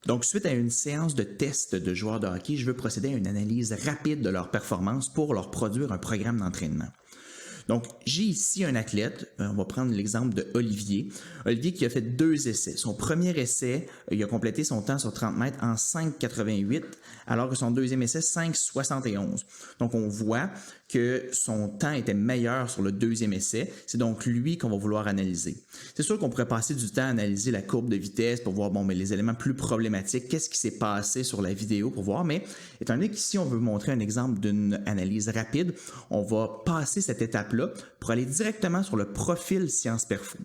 Donc, suite à une séance de test de joueurs de hockey, je veux procéder à une analyse rapide de leur performance pour leur produire un programme d'entraînement. Donc, j'ai ici un athlète, on va prendre l'exemple de Olivier. Olivier qui a fait 2 essais. Son premier essai, il a complété son temps sur 30 mètres en 5,88, alors que son deuxième essai, 5,71. Donc, on voit que son temps était meilleur sur le deuxième essai. C'est donc lui qu'on va vouloir analyser. C'est sûr qu'on pourrait passer du temps à analyser la courbe de vitesse pour voir mais les éléments plus problématiques, qu'est-ce qui s'est passé sur la vidéo pour voir. Mais étant donné qu'ici, on veut montrer un exemple d'une analyse rapide, on va passer cette étape-là pour aller directement sur le profil Sciences Perfo.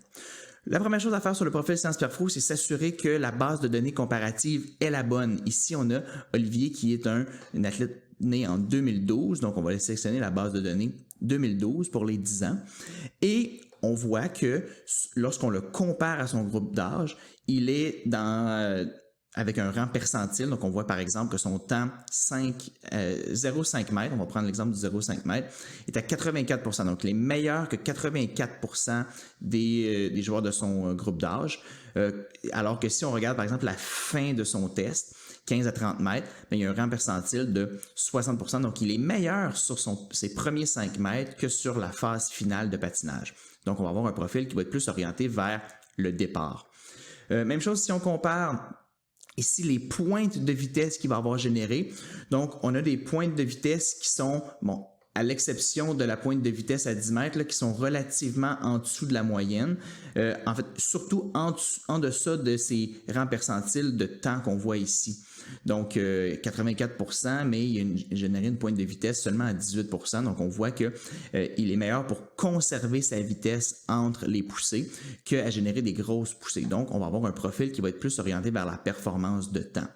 La première chose à faire sur le profil Sciences Perfo, c'est s'assurer que la base de données comparative est la bonne. Ici, on a Olivier qui est un athlète né en 2012, donc on va sélectionner la base de données 2012 pour les 10 ans. Et on voit que lorsqu'on le compare à son groupe d'âge, il est avec un rang percentile. Donc, on voit par exemple que son temps 0,5 mètres, on va prendre l'exemple du 0,5 mètres, est à 84 %. Donc, il est meilleur que 84 des joueurs de son groupe d'âge. Alors que si on regarde par exemple la fin de son test, 15 à 30 mètres, bien, il y a un rang percentile de 60 %. Donc, il est meilleur sur ses premiers 5 mètres que sur la phase finale de patinage. Donc, on va avoir un profil qui va être plus orienté vers le départ. Même chose si on compare ici les pointes de vitesse qu'il va avoir générées. Donc, on a des pointes de vitesse qui sont, à l'exception de la pointe de vitesse à 10 mètres, là, qui sont relativement en dessous de la moyenne. En fait, surtout en deçà de ces rangs percentiles de temps qu'on voit ici. Donc, 84 %, mais il a généré une pointe de vitesse seulement à 18 %. Donc, on voit qu'il est meilleur pour conserver sa vitesse entre les poussées qu'à générer des grosses poussées. Donc, on va avoir un profil qui va être plus orienté vers la performance de temps.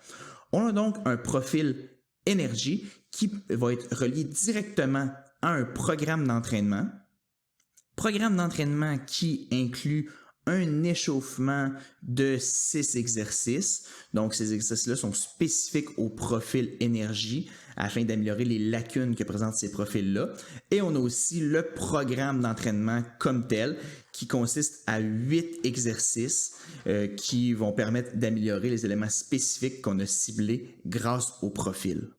On a donc un profil énergie qui va être relié directement à un programme d'entraînement. Programme d'entraînement qui inclut un échauffement de 6 exercices. Donc, ces exercices-là sont spécifiques au profil énergie afin d'améliorer les lacunes que présentent ces profils-là. Et on a aussi le programme d'entraînement comme tel qui consiste à 8 exercices qui vont permettre d'améliorer les éléments spécifiques qu'on a ciblés grâce au profil.